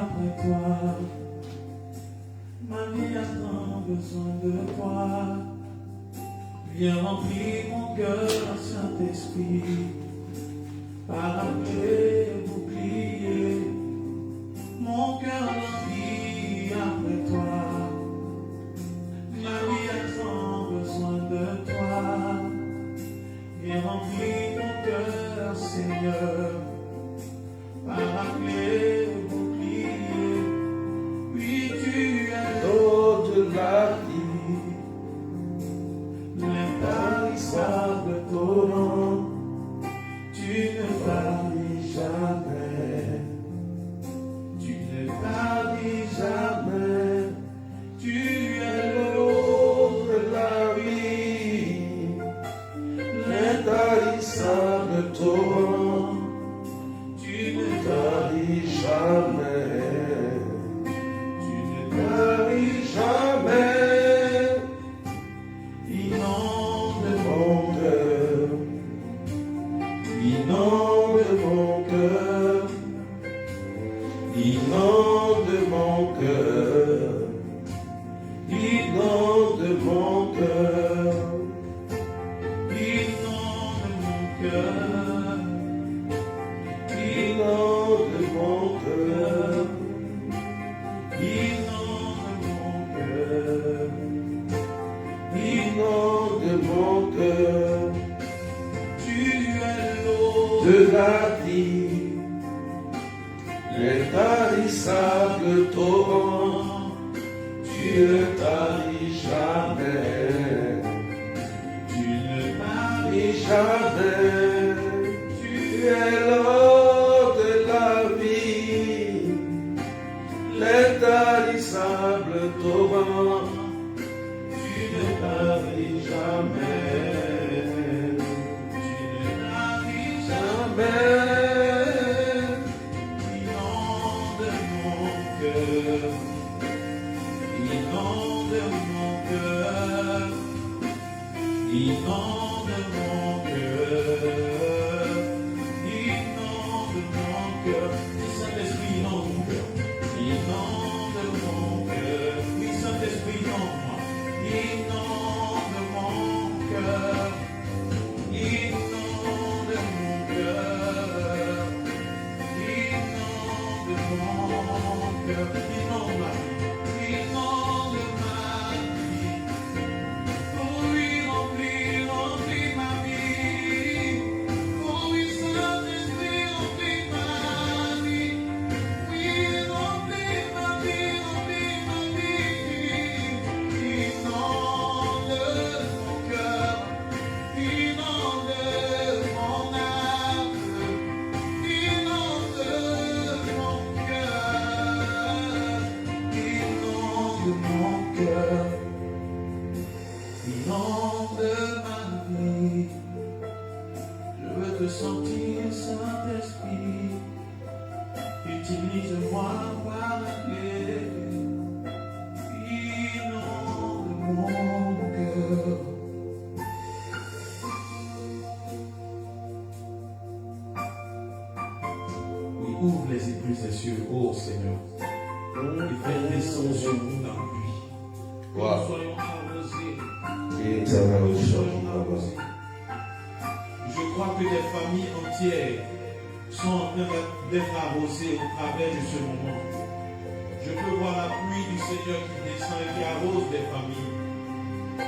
après toi. Ma vie a tant besoin de toi. Viens remplir mon cœur, Saint-Esprit, parapluie et bouclier. Mon cœur remplit après toi. Ma vie a tant besoin de toi. Viens remplir mon cœur, Seigneur, parapluie et bouclier. Oui, tu es l'eau de la vie, l'intarissable torrent. Tu ne taris jamais, tu ne taris jamais. Tu es l'eau de la vie, l'intarissable torrent. Tu ne taris jamais, tu ne taris jamais. Inonde mon cœur, inonde mon cœur, inonde mon cœur, inonde mon cœur, inonde mon cœur, inonde mon cœur, inonde mon cœur, inonde mon cœur. Tu es l'eau de la vie, l'intarissable torrent. Tu ne taris jamais, tu ne taris jamais. Tu es l'eau de la vie, l'intarissable torrent. Tu ne taris jamais, tu ne taris jamais. Inonde mon cœur, inonde mon cœur, inonde mon cœur, inonde mon cœur. Oui, Saint-Esprit, inonde mon cœur, inonde mon cœur. Oui, Saint-Esprit, inonde moi, inonde mon cœur, inonde mon cœur, inonde mon cœur, inonde ma vie, inonde ma vie. Oh oui, remplis, remplis ma vie. Oh oui, Saint-Esprit, remplis ma vie. Oui, remplis ma vie, remplis ma vie. Inonde mon cœur, inonde mon âme, inonde mon cœur, inonde mon cœur, inonde ma vie. Je veux te sentir, Saint-Esprit. Utilise-moi par la clé. Inonde mon cœur. Oui, ouvre les écluses des cieux, ô Seigneur, et fais descendre sur nous la pluie. Que nous soyons arrosés. Que nous soyons arrosés. Je crois que des familles entières sont en train d'être arrosées au travers de ce moment. Je peux voir la pluie du Seigneur qui descend et qui arrose des familles,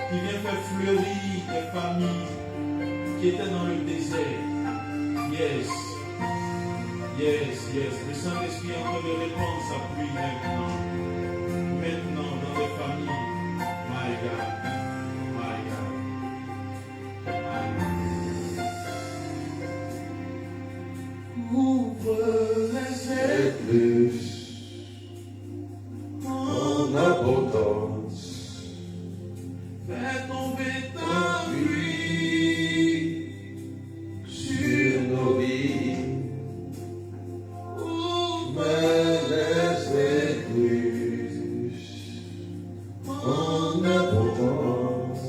qui vient faire fleurir des familles qui étaient dans le désert. Yes, yes, yes. Le Saint-Esprit est en train de répandre sa pluie maintenant. Maintenant dans les familles. My God, my God. Ouvre les Écluse en abondance, fais tomber ta pluie sur nos vies. ouvre Mais les écluses en abondance,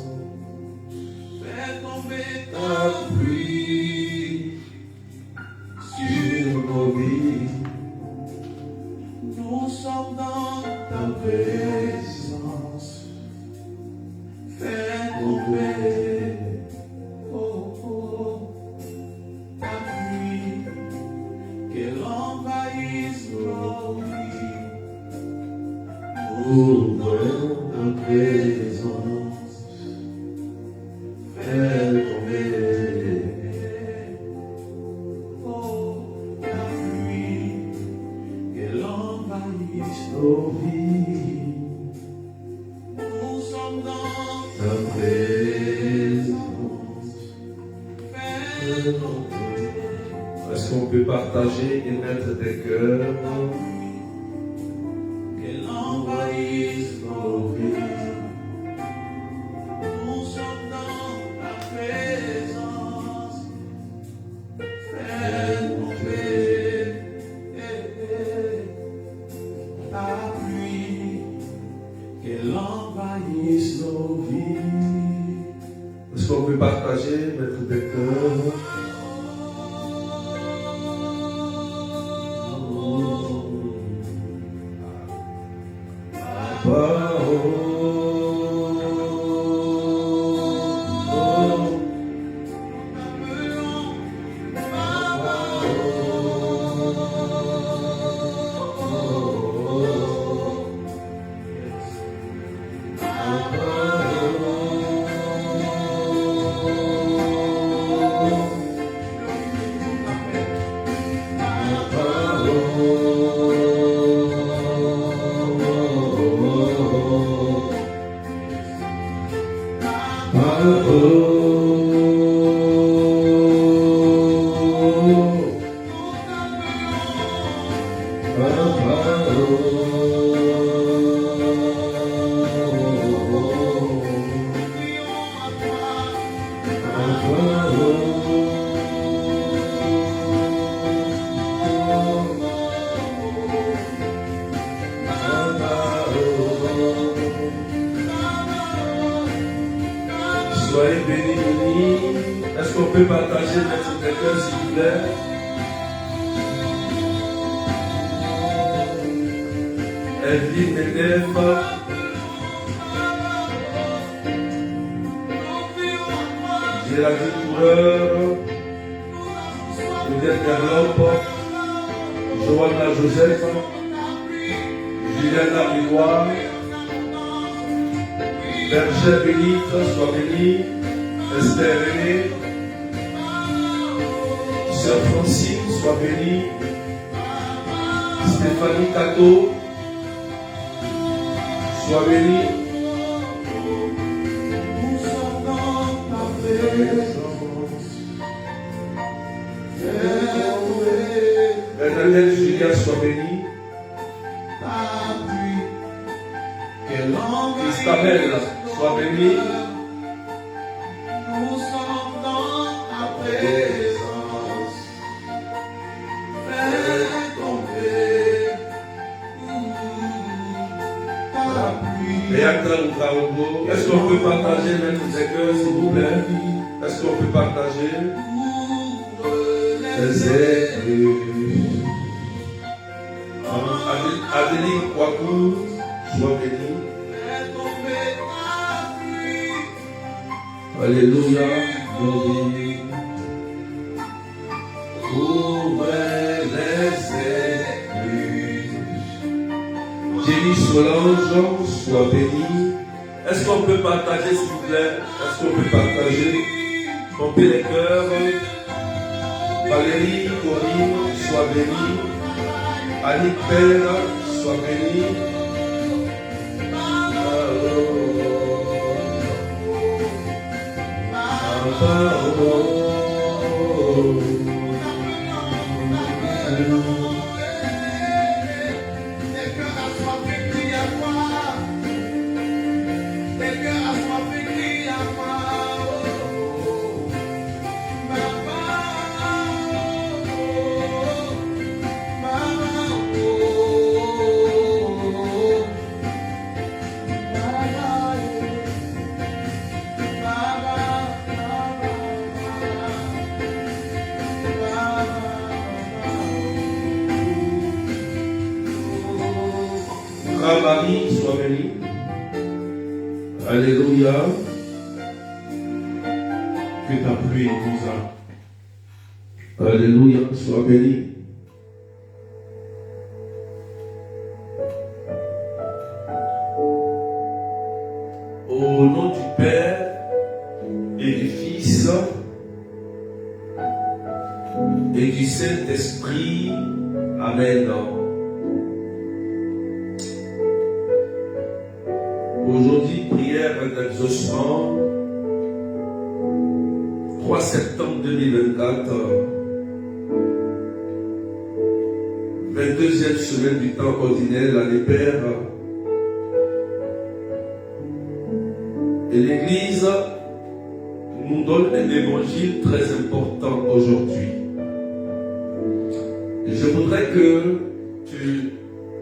fais tomber ta ta pluie sur nos vies. nous présence. Fais tomber, oh, oh, ta pluie, qu'elle envahisse nos vies. Ouvre ta présence, fais tomber, Oh, ta pluie, qu'elle envahisse nos vies, nous sommes dans ta présence, fais tomber. est-ce qu'on peut partager et mettre des cœurs Qu'elle envahisse nos vies. Nous sommes dans ta présence. Fais tomber ta pluie. Qu'elle envahisse nos vies. est-ce qu'on peut partager, mettre des cœurs Soyez bénis, bénis. Est-ce qu'on peut partager, mettre des cœurs, s'il vous plaît? Evelyne Nedef. Géraldine Coureur. Odette Garlope. Joanna Joseph. Juliana Benoît. Berger bénite, sois bénie. Esther René. Sœur Francine, sois bénie. Stéphanie Cato, sois bénie. Nous sommes dans ta présence. Fais tomber Bernadette Julia, sois bénie. ta pluie. Qu'elle envahisse Isabelle, sois bénie. Nous sommes dans ta présence. Fais tomber ta pluie. Béata Oukaogo, est-ce qu'on peut partager, mettre des cœurs, s'il vous plaît? Est-ce qu'on peut partager? Les écus. Adélie Kwaku, sois bénie. Fais tomber ta pluie. Alléluia, gloire. Ouvrez les écluses. Jenny Solange, sois bénie. Est-ce qu'on peut partager, s'il vous plaît? Est-ce qu'on peut partager? Pomper les cœurs. Valérie, Corinne, sois bénie. Annick Père, sois bénie. Tes cœurs assoiffés crient à toi. Tes cœurs assoiffés crient à toi. Papa, Sandra Marie, sois bénie. Alléluia. Que ta pluie nous a. Alléluia, sois bénie. Au nom du Père et du Fils et du Saint-Esprit. Amen. Aujourd'hui, prière d'exaucement. 3 septembre 2024. 22e semaine du temps ordinaire, l'année Père. Et l'Église nous donne un évangile très important aujourd'hui. Je voudrais que tu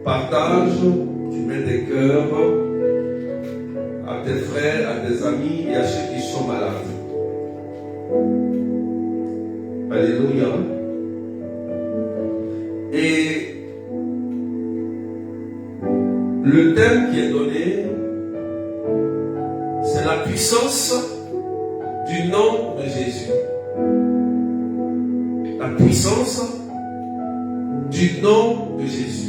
partages, tu mets des cœurs à tes frères, à tes amis et à ceux qui sont malades. Alléluia. Et le thème qui est donné, c'est la puissance du nom de Jésus. La puissance du nom de Jésus.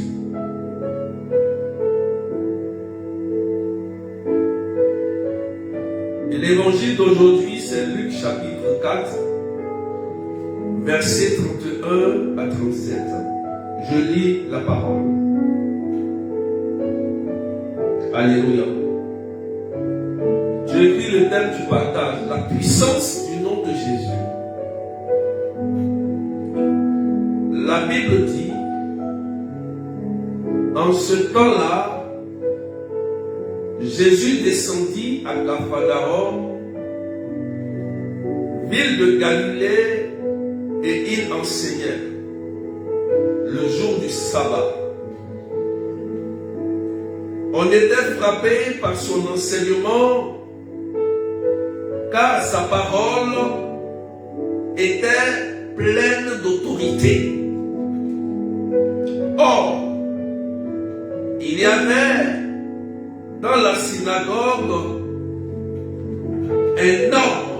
Et l'évangile d'aujourd'hui, c'est Luc chapitre 4, versets 31 à 37. Je lis la parole. Alléluia. Je écris le thème du partage, la puissance du nom de Jésus. La Bible dit, en ce temps-là, Jésus descendit à Capharnaüm, ville de Galilée, et il enseignait le jour du sabbat. On était frappé par son enseignement, car sa parole était pleine d'autorité. Or, il y avait dans la synagogue un homme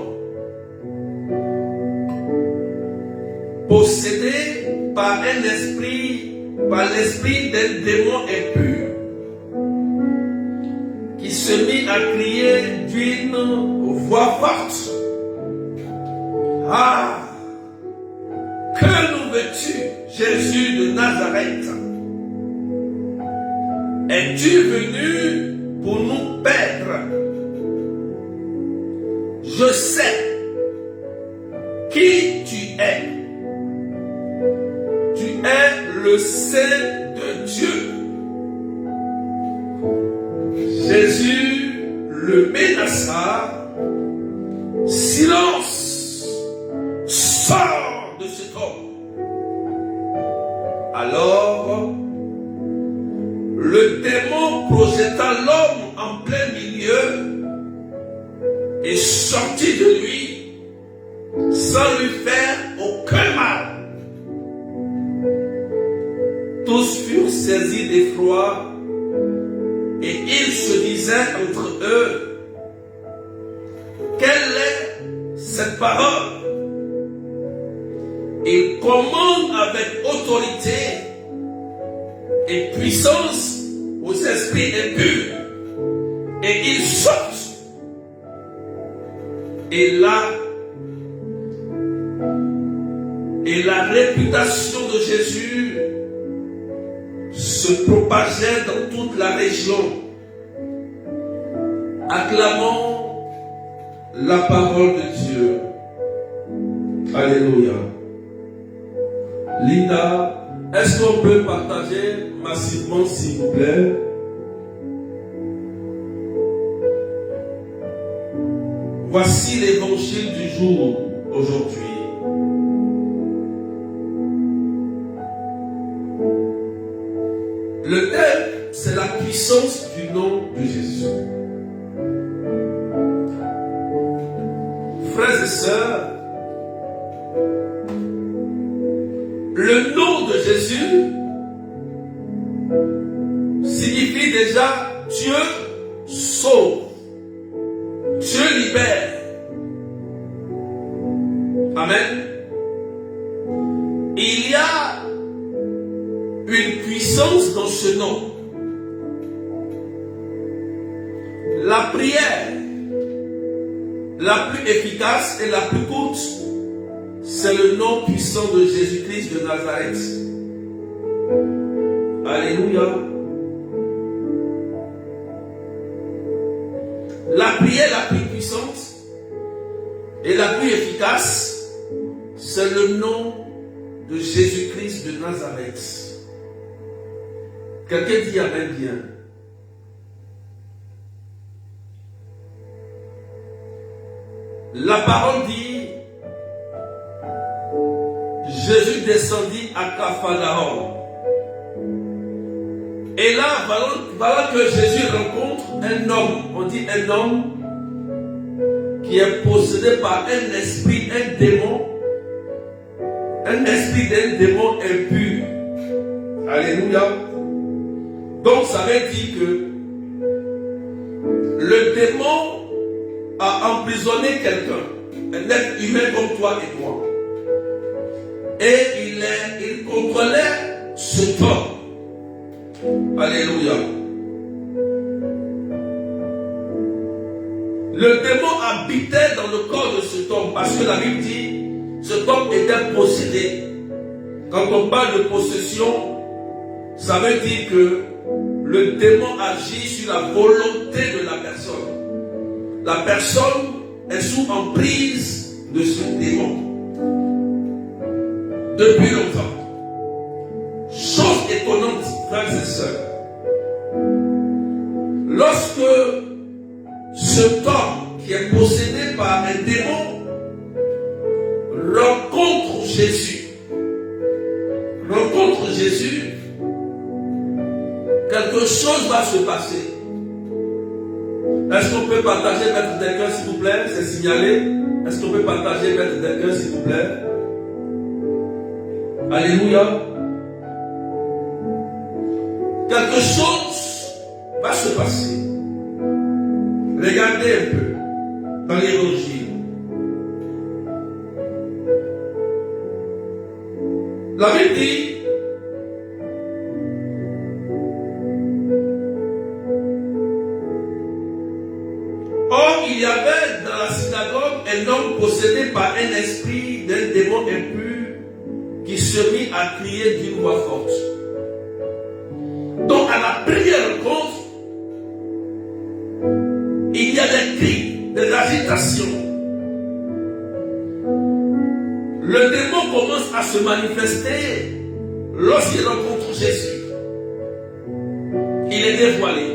possédé par l'esprit d'un démon impur, qui se mit à crier d'une voix forte: Ah, que nous veux-tu, Jésus de Nazareth? Es-tu venu pour nous perdre? Je sais qui tu es. Tu es le Saint de Dieu. Jésus le menaça: Silence, sors de cet homme. Alors, le démon projeta l'homme en plein milieu et sortit de lui sans lui faire aucun mal. Tous furent saisis d'effroi et ils se disaient entre eux: Quelle est cette parole? Il commande avec autorité et puissance aux esprits impurs, et ils sortent. Et la réputation de Jésus se propageait dans toute la région. Acclamons la parole de Dieu. Alléluia. Linda, est-ce qu'on peut partager massivement, s'il vous plaît? Voici l'évangile du jour aujourd'hui. Le thème, c'est la puissance du nom de Jésus. Frères et sœurs, le nom de Jésus signifie dit déjà, Dieu sauve, Dieu libère. Amen. Il y a une puissance dans ce nom. La prière la plus efficace et la plus courte, c'est le nom puissant de Jésus-Christ de Nazareth. Alléluia. La prière la plus puissante et la plus efficace, c'est le nom de Jésus-Christ de Nazareth. Quelqu'un dit Amen bien. La parole dit, Jésus descendit à Capharnaüm. Et là, voilà que Jésus rencontre un homme, on dit un homme qui est possédé par un esprit, un esprit d'un démon impur. Alléluia. Donc ça veut dire que le démon a emprisonné quelqu'un, un être humain comme toi et moi. Et il contrôlait ce homme. Alléluia. Le démon habitait dans le corps de cet homme parce que la Bible dit cet homme était possédé. Quand on parle de possession, ça veut dire que le démon agit sur la volonté de la personne. La personne est sous emprise de ce démon depuis longtemps. Chose étonnante, frères et sœurs. Lorsque cet homme qui est possédé par un démon rencontre Jésus, quelque chose va se passer. Est-ce qu'on peut partager maître quelqu'un s'il vous plaît? C'est signalé. Est-ce qu'on peut partager maître quelqu'un s'il vous plaît? Alléluia. Quelque chose va se passer. Regardez un peu dans l'évangile. La Bible dit, or il y avait dans la synagogue un homme possédé par un esprit d'un démon impur qui se mit à crier d'une voix forte. Donc à la première rencontre, il y a des cris, des agitations. Le démon commence à se manifester lorsqu'il rencontre Jésus. Il est dévoilé.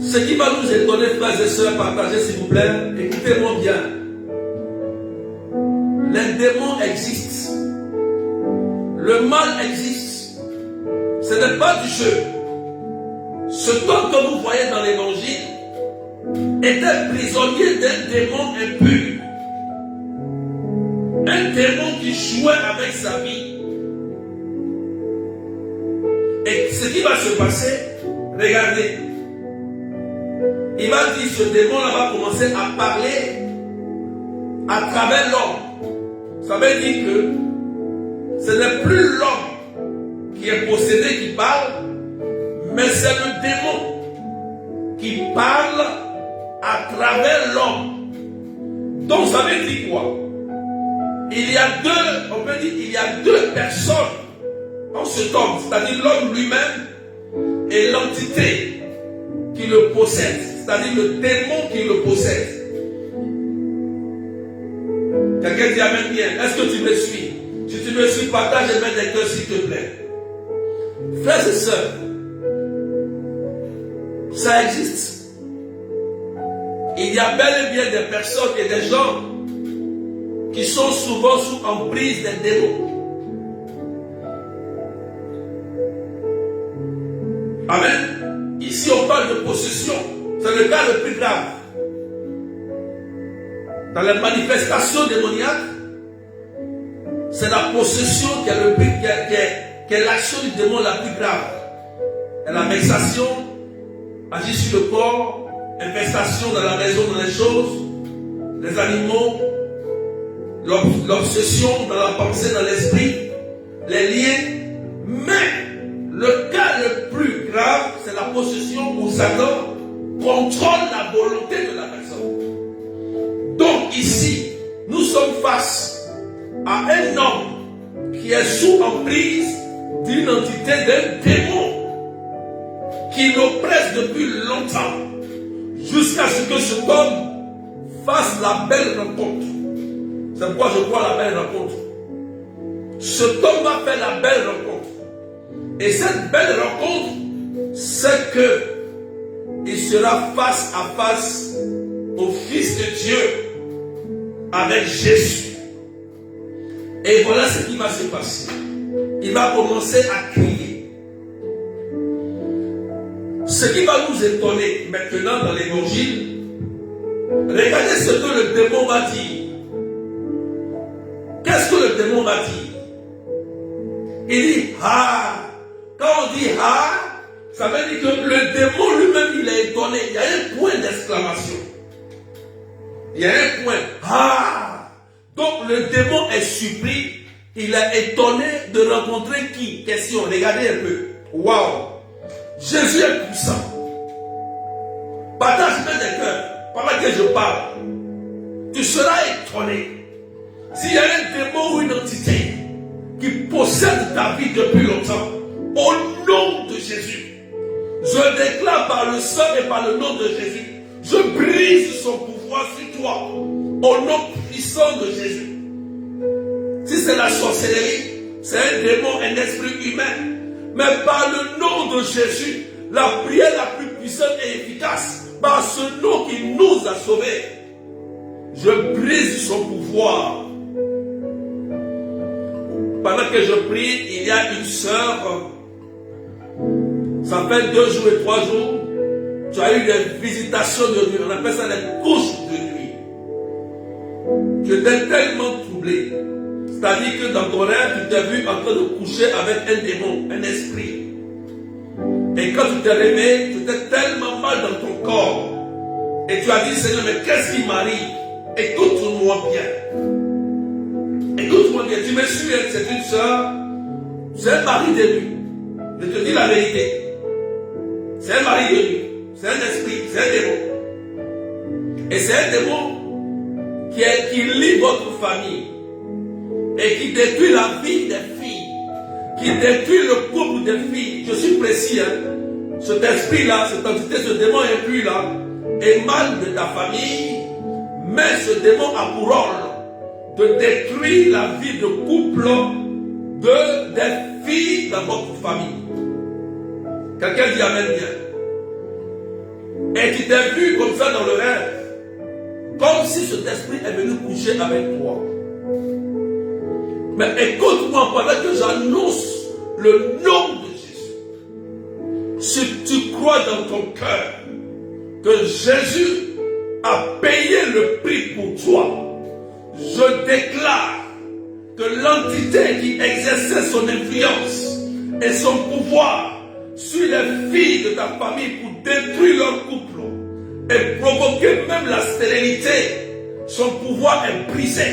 Ce qui va nous étonner, frères et sœurs, partagez s'il vous plaît, écoutez-moi bien. Les démons existent. Le mal existe. Ce n'est pas du jeu. Ce homme que vous voyez dans l'évangile était prisonnier d'un démon impur. Un démon qui jouait avec sa vie. Et ce qui va se passer, regardez. Il va dire, ce démon-là va commencer à parler à travers l'homme. Ça veut dire que ce n'est plus l'homme qui est possédé qui parle, mais c'est le démon qui parle à travers l'homme. Donc ça veut dire quoi? Il y a deux, on peut dire, il y a deux personnes en cet homme, c'est-à-dire l'homme lui-même et l'entité qui le possède, c'est-à-dire le démon qui le possède. Quelqu'un dit Amen bien. Est-ce que tu me suis? Si tu me suis, partage et mets des cœurs s'il te plaît. Frères et sœurs, ça existe. Il y a bel et bien des personnes et des gens qui sont souvent sous emprise des démons. Amen. Ici on parle de possession. C'est le cas le plus grave. Dans les manifestations démoniaques, c'est la possession qui est l'action du démon la plus grave. Et la vexation agit sur le corps, infestation dans la maison, dans les choses, les animaux, l'obsession dans la pensée, dans l'esprit, les liens. Mais le cas le plus grave, c'est la possession où Satan contrôle la volonté de la personne. Donc ici, nous sommes face à un homme qui est sous emprise d'une entité, d'un démon qui l'oppresse depuis longtemps, jusqu'à ce que cet homme fasse la belle rencontre. C'est pourquoi je crois la belle rencontre. Cet homme va faire la belle rencontre. Et cette belle rencontre, c'est que il sera face à face au Fils de Dieu avec Jésus. Et voilà ce qui va se passer. Il va commencer à crier. Ce qui va nous étonner maintenant dans l'évangile, regardez ce que le démon va dire. Qu'est-ce que le démon va dire? Il dit ah. Quand on dit ah, ça veut dire que le démon lui-même il est étonné. Il y a un point d'exclamation. Il y a un point. Ah. Donc le démon est surpris. Il est étonné de rencontrer qui? Question. Regardez un peu. Waouh. Jésus est puissant. Partage bien des cœurs. Pendant que je parle, tu seras étonné. S'il y a un démon ou une entité qui possède ta vie depuis longtemps, au nom de Jésus, je déclare par le sang et par le nom de Jésus, je brise son pouvoir sur toi, au nom puissant de Jésus. Si c'est la sorcellerie, c'est un démon, un esprit humain. Mais par le nom de Jésus, la prière la plus puissante et efficace, par ce nom qui nous a sauvés, je brise son pouvoir. Pendant que je prie, il y a une sœur, ça fait 2 jours et 3 jours, tu as eu des visitations de nuit, on appelle ça des couches de nuit. Tu étais tellement troublé. C'est-à-dire que dans ton rêve, tu t'es vu en train de coucher avec un démon, un esprit. Et quand tu t'es réveillé, tu étais tellement mal dans ton corps. Et tu as dit, Seigneur, mais qu'est-ce qui m'arrive? Écoute-moi bien. Écoute-moi bien. Tu me suis, c'est une soeur, c'est un mari de nuit. Je te dis la vérité. C'est un mari de nuit. C'est un esprit, c'est un démon. Et c'est un démon qui lie votre famille. Et qui détruit la vie des filles, qui détruit le couple des filles. Je suis précis, hein. Cet esprit-là, cette entité, ce démon impur là, émane de ta famille, mais ce démon a pour rôle de détruire la vie de couple des filles dans votre famille. Quelqu'un dit amen bien. Et tu t'es vu comme ça dans le rêve, comme si cet esprit est venu coucher avec toi. Mais écoute-moi pendant que j'annonce le nom de Jésus. Si tu crois dans ton cœur que Jésus a payé le prix pour toi, je déclare que l'entité qui exerçait son influence et son pouvoir sur les filles de ta famille pour détruire leur couple et provoquer même la stérilité, son pouvoir est brisé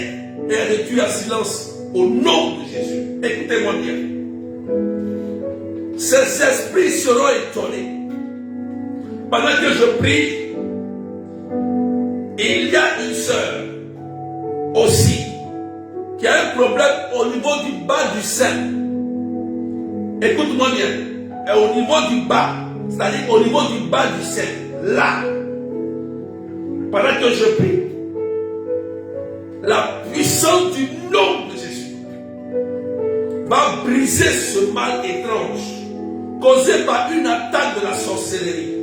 et réduit à silence. Au nom de Jésus, écoutez-moi bien. Ces esprits seront étonnés. Pendant que je prie, il y a une sœur aussi qui a un problème au niveau du bas du sein. Écoute-moi bien. Et au niveau du bas, c'est-à-dire au niveau du bas du sein, là, pendant que je prie, la puissance du nom de Jésus va briser ce mal étrange causé par une attaque de la sorcellerie.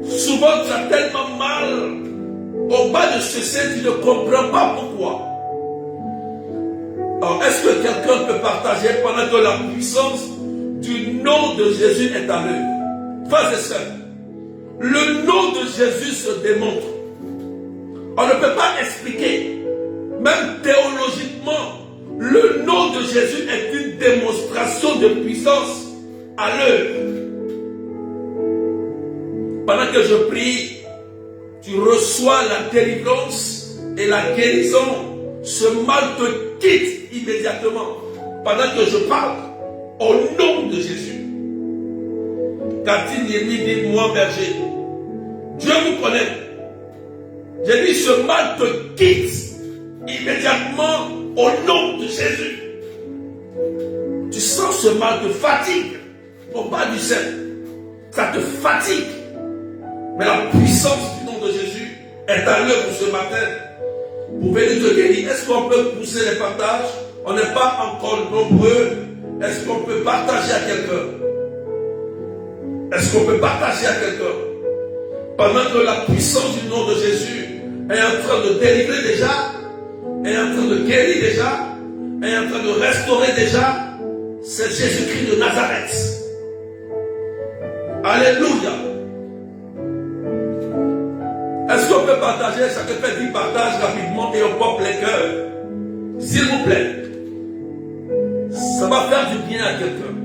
Souvent tu as tellement mal au bas de ce sein, tu ne comprends pas pourquoi. Alors est-ce que quelqu'un peut partager pendant que la puissance du nom de Jésus est à l'œuvre? Frères et sœurs, le nom de Jésus se démontre. On ne peut pas expliquer, même théologiquement, le nom de Jésus est une démonstration de puissance à l'œuvre. pendant que je prie, tu reçois la délivrance et la guérison. Ce mal te quitte immédiatement pendant que je parle au nom de Jésus. Catherine Yémi dit, moi berger, Dieu vous connaît. J'ai dit, ce mal te quitte immédiatement au nom de Jésus. Tu sens ce mal te fatigue au bas du sein. Ça te fatigue. Mais la puissance du nom de Jésus est à l'œuvre ce matin pour venir te guérir. Est-ce qu'on peut pousser les partages? On n'est pas encore nombreux. Est-ce qu'on peut partager à quelqu'un? Est-ce qu'on peut partager à quelqu'un? Pendant que la puissance du nom de Jésus est en train de délivrer déjà, est en train de guérir déjà, est en train de restaurer déjà, c'est Jésus-Christ de Nazareth. Alléluia. Est-ce qu'on peut partager? Ça te fait 10 partages rapidement et on porte les cœurs. S'il vous plaît. Ça va faire du bien à quelqu'un.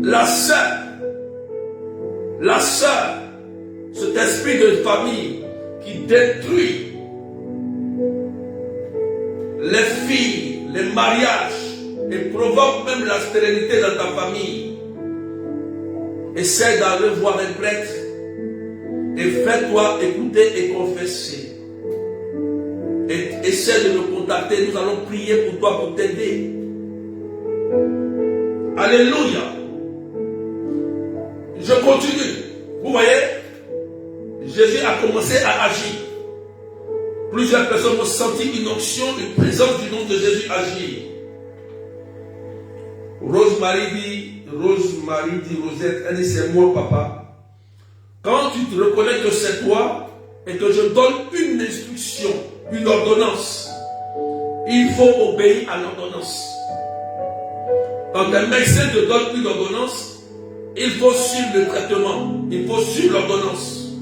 La sœur, cet esprit de famille qui détruit les filles, les mariages et provoque même la stérilité dans ta famille. Essaie d'aller voir un prêtre et fais-toi écouter et confesser. Et essaie de me contacter, nous allons prier pour toi, pour t'aider. Alléluia. Je continue. Vous voyez, Jésus a commencé à agir. Plusieurs personnes ont senti une onction, une présence du nom de Jésus agir. Rosemary dit, Rosette, elle dit, c'est moi, papa. Quand tu te reconnais que c'est toi et que je donne une instruction, une ordonnance, il faut obéir à l'ordonnance. Quand un médecin te donne une ordonnance, il faut suivre le traitement, il faut suivre l'ordonnance.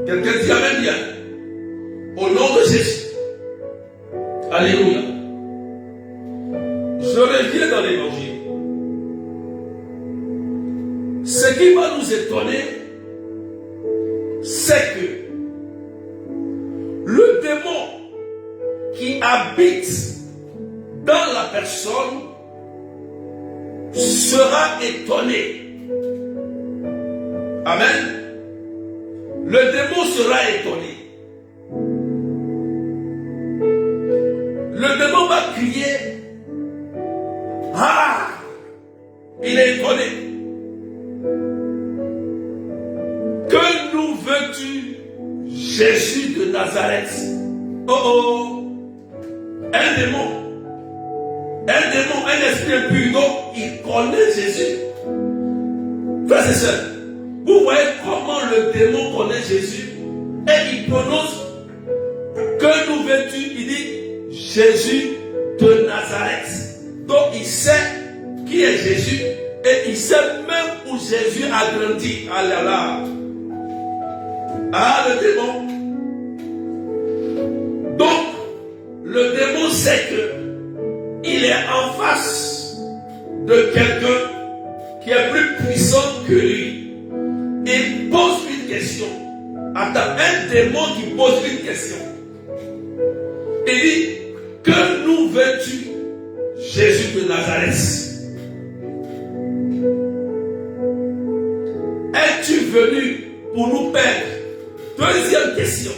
Quelqu'un dit amen bien. Au nom de Jésus. Alléluia. Je reviens dans l'évangile. Ce qui va nous étonner, c'est que le démon qui habite dans la personne sera étonné. Amen. Le démon sera étonné. Le démon va crier. Ah! Il est étonné. Que nous veux-tu, Jésus de Nazareth? Oh oh! Un démon, un esprit impur, donc il connaît Jésus. Frères et sœurs, vous voyez comment le démon connaît Jésus et il prononce que nous veux-tu, il dit Jésus de Nazareth. Donc il sait qui est Jésus et il sait même où Jésus a grandi. Ah là là. Ah, le démon. Donc le démon sait que il est en face de quelqu'un qui est plus puissant que lui. Il pose une question. Attends, un démon qui pose une question. Il dit, que nous veux-tu, Jésus de Nazareth? Es-tu venu pour nous perdre? Deuxième question.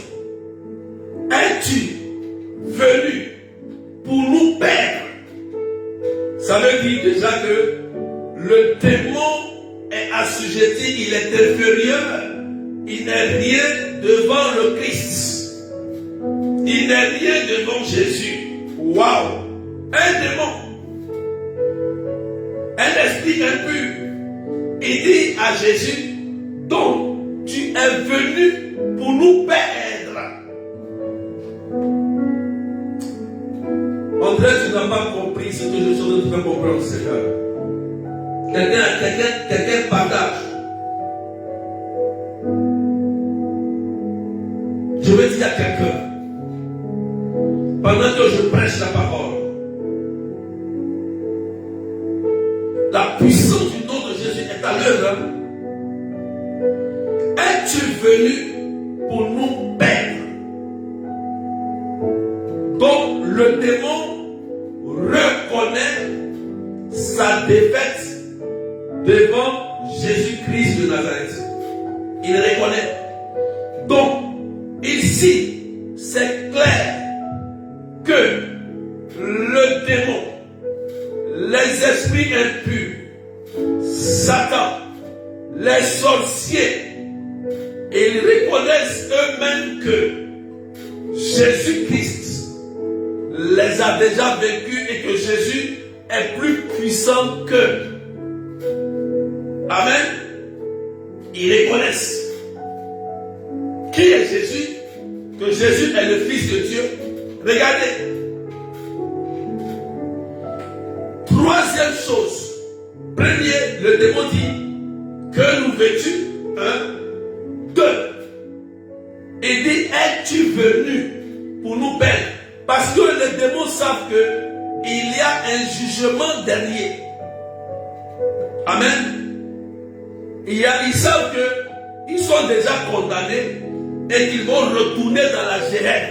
Es-tu venu pour nous perdre? Ça veut dire déjà que le démon est assujetti, il est inférieur, il n'est rien devant le Christ, il n'est rien devant Jésus. Waouh! Un démon, un esprit impur, il dit à Jésus, donc tu es venu pour nous perdre. André, tu n'as pas compris ce que je suis en train de te faire comprendre, Seigneur. Quelqu'un partage. Je vais dire à quelqu'un, pendant que je prêche la parole, la puissance du nom de Jésus est à l'œuvre. es-tu venu pour nous perdre? Donc le démon reconnaît sa défaite devant Jésus-Christ de Nazareth. Il reconnaît. Donc, ici, c'est clair que le démon, les esprits impurs, Satan, les sorciers, ils reconnaissent eux-mêmes que Jésus-Christ les a déjà vaincus et que Jésus est plus puissant qu'eux. Amen. Ils reconnaissent. Qui est Jésus? Que Jésus est le Fils de Dieu. Regardez. Troisième chose. Premier, le démon dit, que nous veux-tu? Deux. Il dit, es-tu venu pour nous perdre? Parce que les démons savent qu'il y a un jugement dernier. Amen. Ils savent qu'ils sont déjà condamnés et qu'ils vont retourner dans la géhenne.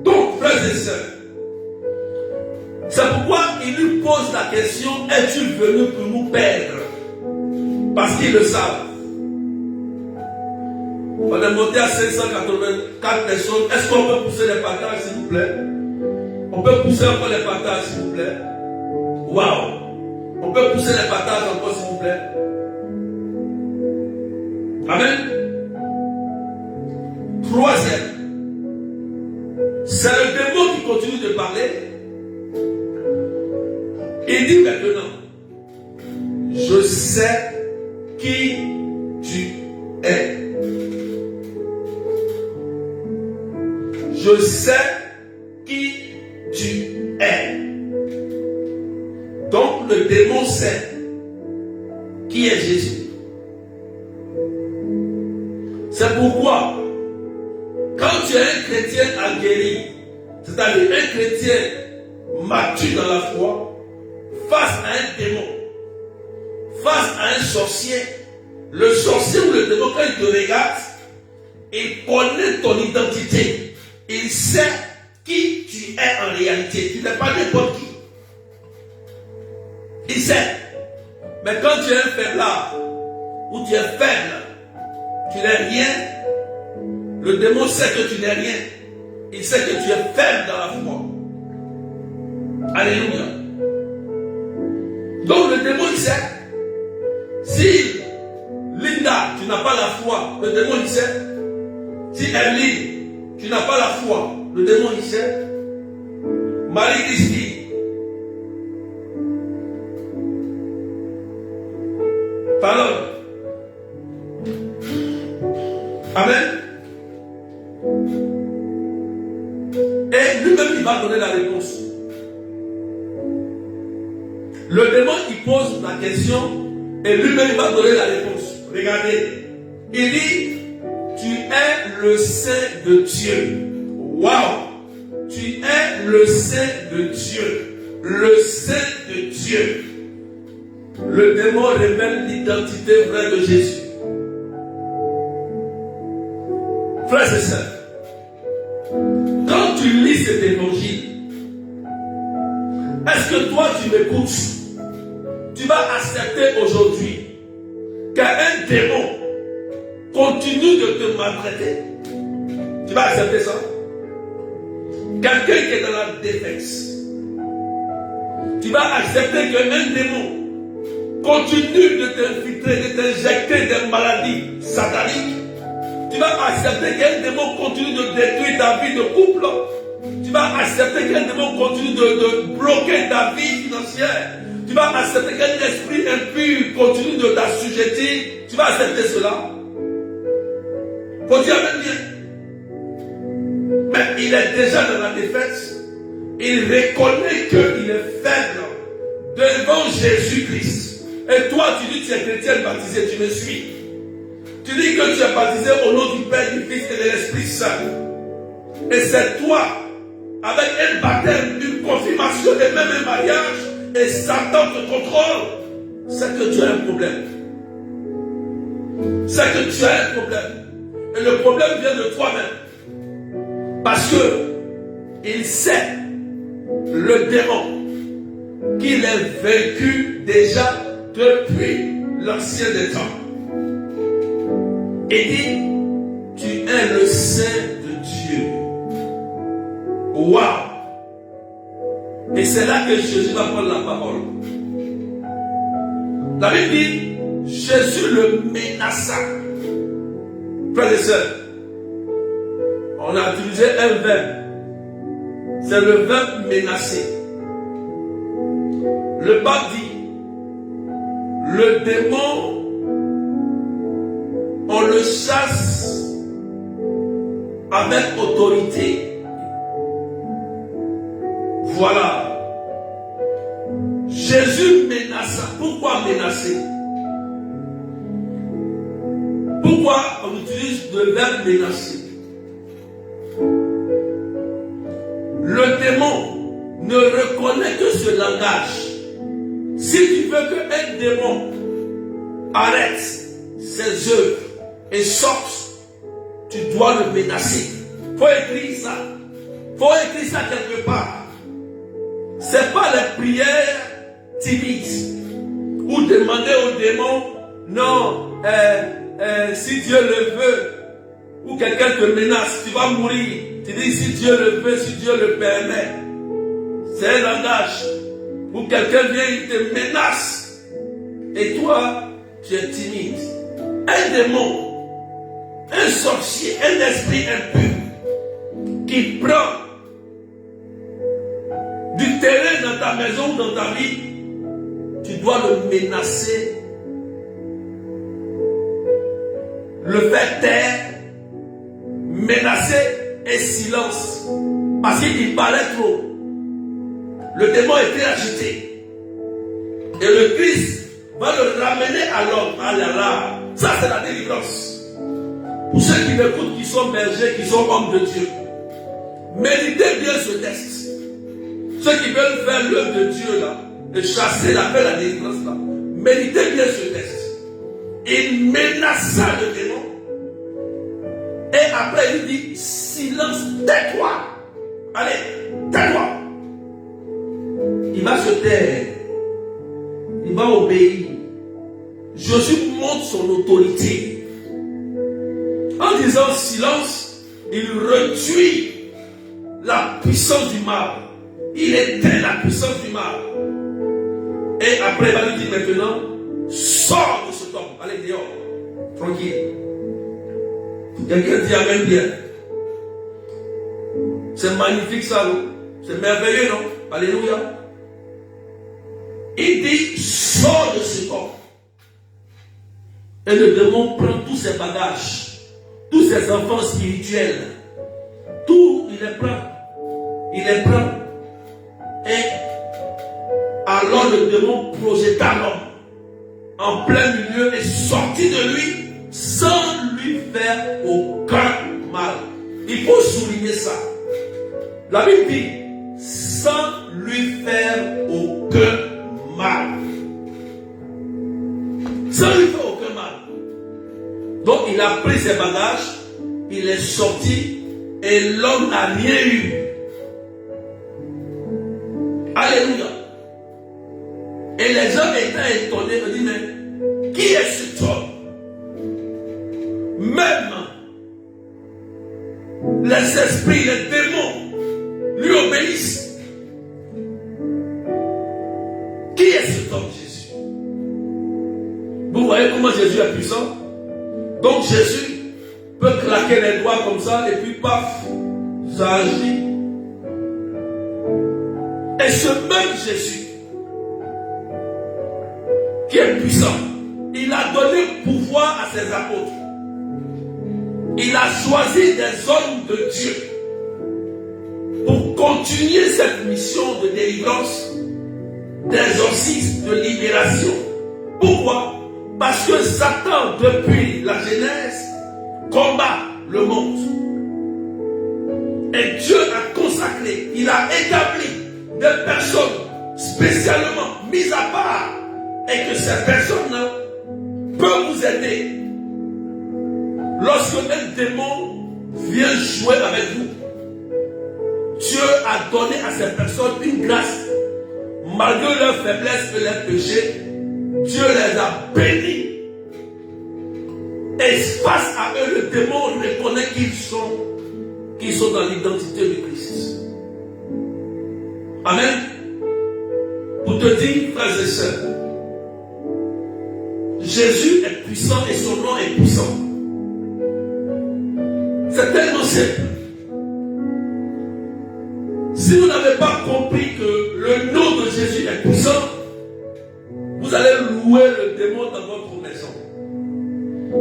Donc, frères et sœurs, c'est pourquoi ils lui posent la question, es-tu venu pour nous perdre? Parce qu'ils le savent. On est monté à 584 personnes. Est-ce qu'on peut pousser les partages, s'il vous plaît? On peut pousser encore les partages, s'il vous plaît? Waouh! On peut pousser les partages encore, s'il vous plaît? Amen. Troisième, c'est le démon qui continue de parler. Il dit maintenant, je sais qui tu es. Je sais qui tu es. Donc le démon sait qui est Jésus. C'est pourquoi, quand tu es un chrétien aguerri, c'est-à-dire un chrétien mature dans la foi, face à un démon, face à un sorcier, le sorcier ou le démon, quand il te regarde, il connaît ton identité. Il sait qui tu es en réalité. Tu n'es pas n'importe qui. Il sait. Mais quand tu es un faiblard, ou tu es faible, tu n'es rien, le démon sait que tu n'es rien. Il sait que tu es faible dans la foi. Alléluia. Donc le démon il sait. Si Linda, tu n'as pas la foi, le démon il sait. Si Emeline, tu n'as pas la foi, le démon il sait. Marie-Christine, parole. Amen. Et lui-même, il va donner la réponse. Le démon, il pose la question et lui-même, il va donner la réponse. Regardez. Il dit, tu es le Saint de Dieu. Waouh! Tu es le Saint de Dieu. Le Saint de Dieu. Le démon révèle l'identité vraie de Jésus. Frères et sœurs, quand tu lis cet évangile, est-ce que toi tu m'écoutes? Tu vas accepter aujourd'hui qu'un démon continue de te maltraiter? Tu vas accepter ça? Quelqu'un qui est dans la défense, tu vas accepter qu'un démon continue de t'infiltrer, de t'injecter des maladies sataniques? Tu vas accepter qu'un démon continue de détruire ta vie de couple? Tu vas accepter qu'un démon continue de bloquer ta vie financière? Tu vas accepter qu'un esprit impur continue de t'assujettir? Tu vas accepter cela? Faut dire même bien. Mais il est déjà dans la défaite. Il reconnaît qu'il est faible devant Jésus-Christ. Et toi, tu dis que tu es chrétien baptisé, tu me suis. Tu dis que tu es baptisé au nom du Père, du Fils et de l'Esprit Saint. Et c'est toi, avec un baptême, une confirmation et même un mariage, et Satan te contrôle, c'est que tu as un problème. c'est que tu as un problème. Et le problème vient de toi-même. Parce que il sait, le démon, qu'il est vaincu déjà depuis l'ancien des temps. Et dit, tu es le Saint de Dieu. Waouh! Et c'est là que Jésus va prendre la parole. La Bible dit, Jésus le menaça. Frères et sœurs, on a utilisé un verbe. C'est le verbe menacer. Le pape dit, le démon, on le chasse avec autorité. Voilà. Jésus menaça. Pourquoi menacer? Pourquoi on utilise le verbe menacer? Le démon ne reconnaît que ce langage. Si tu veux qu'un démon arrête ses œuvres et sorte, tu dois le menacer. Faut écrire ça. Faut écrire ça quelque part. C'est pas les prières timides ou demander au démon, non, si Dieu le veut, ou quelqu'un te menace, tu vas mourir. Tu dis si Dieu le veut, si Dieu le permet. C'est un langage où quelqu'un vient, il te menace. Et toi, tu es timide. Un démon, un sorcier, un esprit impur qui prend du terrain dans ta maison ou dans ta vie, tu dois le menacer, le faire taire, menacer et silence. Parce qu'il parlait trop. Le démon était agité. Et le Christ va le ramener à l'homme. Ah là là. Ça, c'est la délivrance. Pour ceux qui m'écoutent, qui sont bergers, qui sont hommes de Dieu, méditez bien ce texte. Ceux qui veulent faire l'œuvre de Dieu là, de chasser la délivrance là, méditez bien ce texte. Il menaça le démon. Et après il dit, silence, tais-toi. Allez, tais-toi. Il va se taire. Il va obéir. Jésus montre son autorité. En disant silence, il réduit la puissance du mal. Il éteint la puissance du mal. Et après, il va lui dire maintenant, sors de cet homme. Allez, dehors. Tranquille. Quelqu'un dit amen bien. C'est magnifique ça, non? C'est merveilleux, non? Alléluia. Il dit, sors de ce corps. Et le démon prend tous ses bagages, tous ses enfants spirituels. Tout, il les prend. Il les prend. Et alors le démon projeta l'homme en plein milieu et sortit de lui sans lui faire aucun mal. Il faut souligner ça. La Bible dit, sans lui faire aucun mal. Sans lui faire aucun mal. Donc il a pris ses bagages, il est sorti et l'homme n'a rien eu. Alléluia. Et les gens étaient étonnés, me disent, mais qui est cet homme? Même les esprits, les démons lui obéissent. Qui est cet homme, Jésus? Vous voyez comment Jésus est puissant? Donc Jésus peut claquer les doigts comme ça et puis paf, ça agit. Et ce même Jésus qui est puissant, il a donné pouvoir à ses apôtres. Il a choisi des hommes de Dieu pour continuer cette mission de délivrance, d'exorcisme, de libération. Pourquoi? Parce que Satan, depuis la Genèse, combat le monde. Et Dieu a consacré, il a établi des personnes spécialement mises à part, et que ces personnes-là peuvent vous aider Lorsque un démon vient jouer avec vous, Dieu a donné à ces personnes une grâce. Malgré leur faiblesse et leurs péchés, Dieu les a bénis. Et face à eux, le démon reconnaît qu'ils sont dans l'identité de Christ. Amen. Pour te dire, frères et sœurs, Jésus est puissant et son nom est puissant. C'est tellement simple. Si vous n'avez pas compris que le nom de Jésus est puissant, vous allez louer le démon dans votre maison.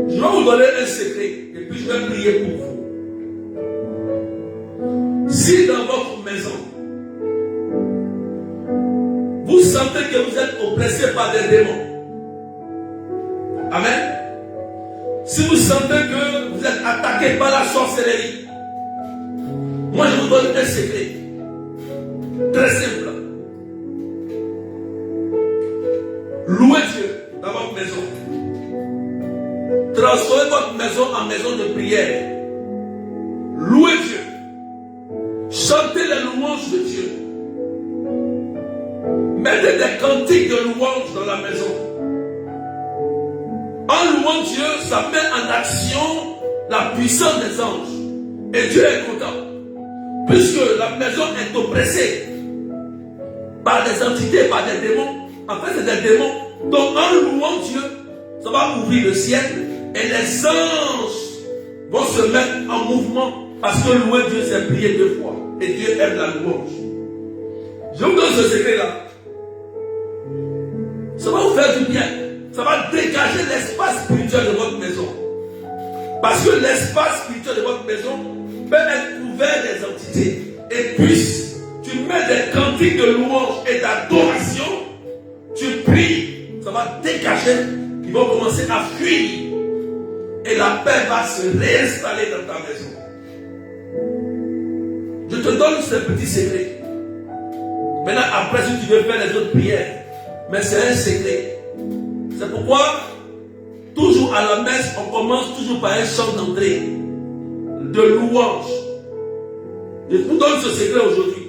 Je vais vous donner un secret et puis je vais prier pour vous. Si dans votre maison, vous sentez que vous êtes oppressé par des démons, amen. Si vous sentez que vous êtes attaqué par la sorcellerie, moi je vous donne un secret. Très simple. Louez Dieu dans votre maison. Transformez votre maison en maison de prière. Louez Dieu. Chantez les louanges de Dieu. Mettez des cantiques de louanges dans la maison. En louant Dieu, ça met en action la puissance des anges. Et Dieu est content. Puisque la maison est oppressée par des entités, par des démons. En fait, c'est des démons. Donc, en louant Dieu, ça va ouvrir le ciel et les anges vont se mettre en mouvement parce que louer Dieu, c'est prier 2 fois. Et Dieu aime la louange. Je vous donne ce secret-là. Ça va vous faire du bien. Ça va dégager l'espace spirituel de votre maison. Parce que l'espace spirituel de votre maison peut être couvert des entités. Et puis, tu mets des cantiques de louange et d'adoration, tu pries, ça va dégager, ils vont commencer à fuir. Et la paix va se réinstaller dans ta maison. Je te donne ce petit secret. Maintenant, après, si tu veux faire les autres prières, mais c'est un secret. C'est pourquoi, toujours à la messe, on commence toujours par un chant d'entrée de louange. Je vous donne ce secret aujourd'hui.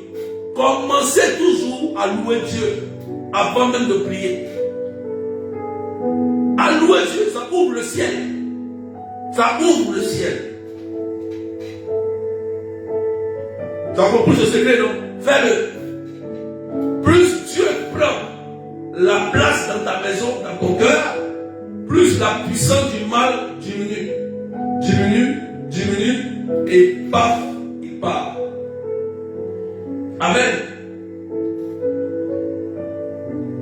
Commencez toujours à louer Dieu avant même de prier. À louer Dieu, ça ouvre le ciel. Ça ouvre le ciel. Tu as compris ce secret, non? Fais-le. Plus Dieu prend la place dans ta maison, dans ton cœur, plus la puissance du mal diminue. Diminue, diminue, et paf, il part. Amen.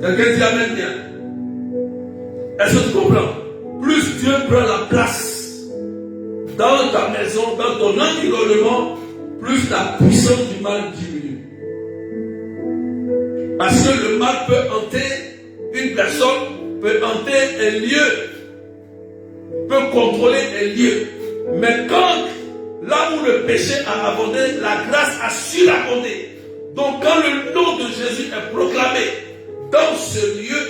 Quelqu'un dit Amen bien. Est-ce que tu comprends? Plus Dieu prend la place dans ta maison, dans ton environnement, plus la puissance du mal diminue. Parce que le mal peut hanter une personne, peut hanter un lieu, peut contrôler un lieu. Mais quand, là où le péché a abondé, la grâce a surabondé. Donc quand le nom de Jésus est proclamé dans ce lieu,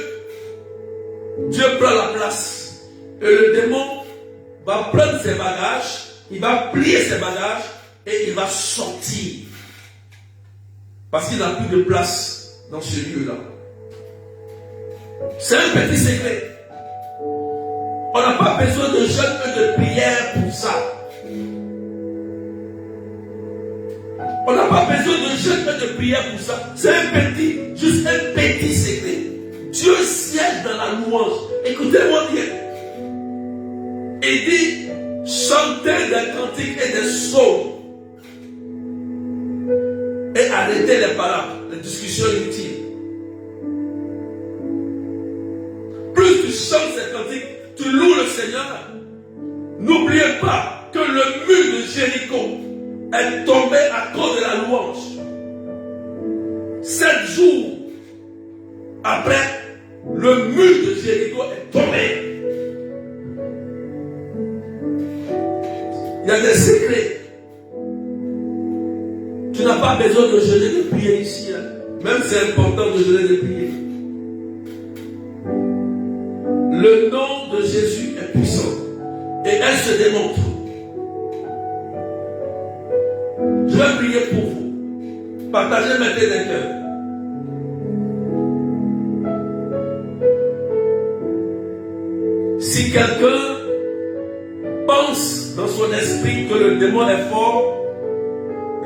Dieu prend la place. Et le démon va prendre ses bagages, il va plier ses bagages et il va sortir. Parce qu'il n'a plus de place dans ce lieu-là. C'est un petit secret. On n'a pas besoin de jeûne et de prière pour ça. On n'a pas besoin de jeûne et de prière pour ça. C'est juste un petit secret. Dieu siège dans la louange. Écoutez-moi bien. Il dit, chantez des cantiques et des psaumes. Et arrêtez les paroles, les discussions inutiles. Plus tu chantes ces cantiques, tu loues le Seigneur. N'oubliez pas que le mur de Jéricho est tombé à cause de la louange. 7 jours après, le mur de Jéricho est tombé. Il y a des secrets. Tu n'as pas besoin de jeûner de prier ici. Hein. Même c'est important de jeûner de prier. Le nom de Jésus est puissant. et elle se démontre. Je vais prier pour vous. Partagez maintenant des cœurs. Si quelqu'un pense dans son esprit que le démon est fort,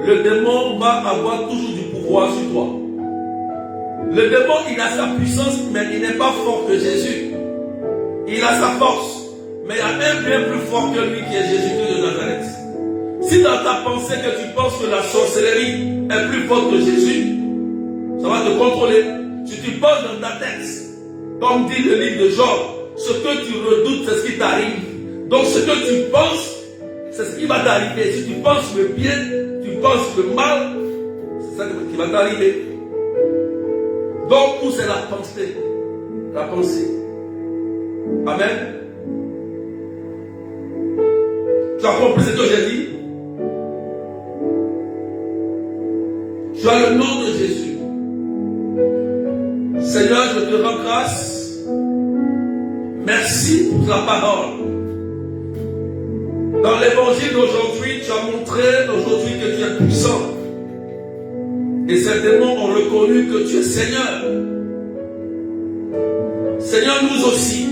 le démon va avoir toujours du pouvoir sur toi. Le démon, il a sa puissance, mais il n'est pas fort que Jésus. Il a sa force, mais il y a un bien plus fort que lui qui est Jésus-Christ de Nazareth. Si dans ta pensée que tu penses que la sorcellerie est plus forte que Jésus, ça va te contrôler. Si tu penses dans ta tête, comme dit le livre de Job, ce que tu redoutes, c'est ce qui t'arrive. Donc ce que tu penses, c'est ce qui va t'arriver. Si tu penses le bien, tu penses le mal, c'est ça qui va t'arriver. Donc tout c'est la pensée. La pensée. Amen. Tu as compris ce que j'ai dit? Tu as le nom de Jésus. Seigneur, je te rends grâce. Merci pour ta parole. Dans l'évangile d'aujourd'hui, tu as montré aujourd'hui que tu es puissant. Et ces démons ont reconnu que tu es Seigneur. Seigneur, nous aussi,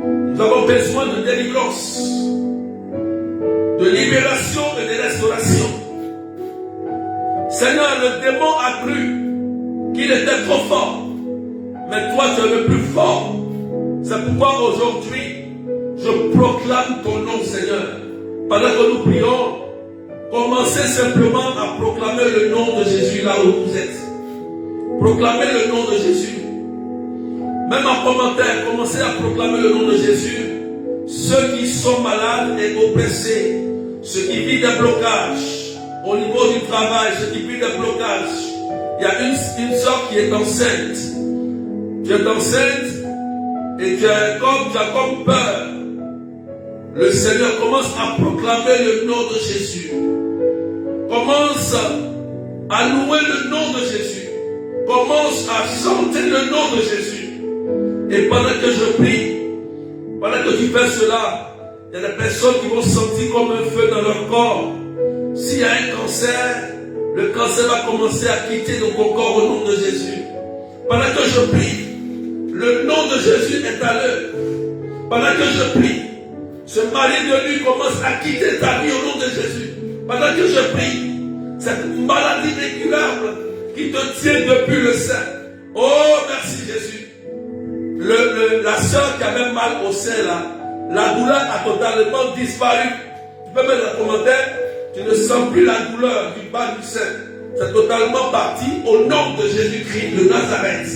nous avons besoin de délivrance, de libération et de restauration. Seigneur, le démon a cru qu'il était trop fort, mais toi tu es le plus fort. C'est pourquoi aujourd'hui, je proclame ton nom, Seigneur. Pendant que nous prions, commencez simplement à proclamer le nom de Jésus là où vous êtes. Proclamez le nom de Jésus. Même en commentaire, commencez à proclamer le nom de Jésus. Ceux qui sont malades et oppressés, ceux qui vivent des blocages au niveau du travail, ceux qui vivent des blocages. Il y a une soeur qui est enceinte. Tu es enceinte et tu as comme peur. Le Seigneur commence à proclamer le nom de Jésus. Commence à louer le nom de Jésus. Commence à chanter le nom de Jésus. Et pendant que je prie, pendant que tu fais cela, il y a des personnes qui vont sentir comme un feu dans leur corps. S'il y a un cancer, le cancer va commencer à quitter ton corps au nom de Jésus. Pendant que je prie, le nom de Jésus est à l'œuvre. Pendant que je prie, ce mari de lui commence à quitter ta vie au nom de Jésus. Pendant que je prie, cette maladie incurable qui te tient depuis le sein. Oh, merci Jésus. La soeur qui avait mal au sein là, la douleur a totalement disparu. Tu peux mettre un commentaire, tu ne sens plus la douleur du bas du sein. C'est totalement parti au nom de Jésus-Christ de Nazareth.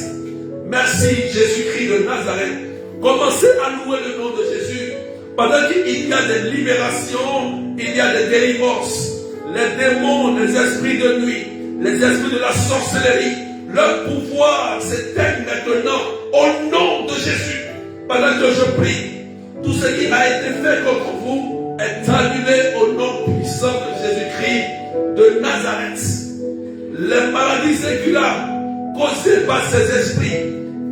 Merci Jésus-Christ de Nazareth. Commencez à louer le nom de Jésus. Pendant qu'il y a des libérations, il y a des délivrances. Les démons, les esprits de nuit, les esprits de la sorcellerie, leur pouvoir s'éteigne maintenant au nom de Jésus. Pendant que je prie, tout ce qui a été fait contre vous est annulé au nom puissant de Jésus-Christ de Nazareth. Les maladies séculaires causées par ces esprits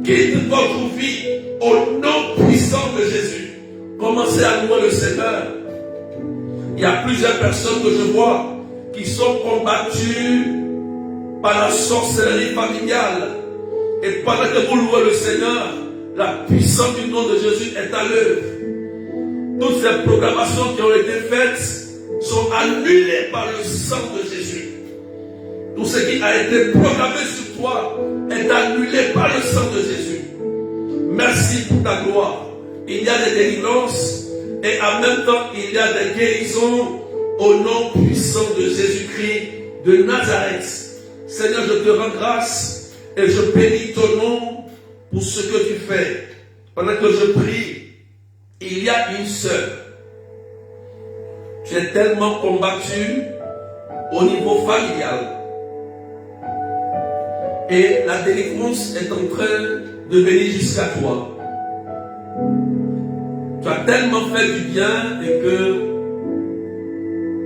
quittent votre vie au nom puissant de Jésus. Commencez à louer le Seigneur. Il y a plusieurs personnes que je vois qui sont combattues par la sorcellerie familiale. Et pendant que vous louez le Seigneur, la puissance du nom de Jésus est à l'œuvre. Toutes ces proclamations qui ont été faites sont annulées par le sang de Jésus. Tout ce qui a été proclamé sur toi est annulé par le sang de Jésus. Merci pour ta gloire. Il y a des délivrances et en même temps il y a des guérisons au nom puissant de Jésus-Christ de Nazareth. Seigneur, je te rends grâce et je bénis ton nom pour ce que tu fais. Pendant que je prie, il y a une sœur. Tu es tellement combattu au niveau familial. Et la délivrance est en train de venir jusqu'à toi. Tu as tellement fait du bien et que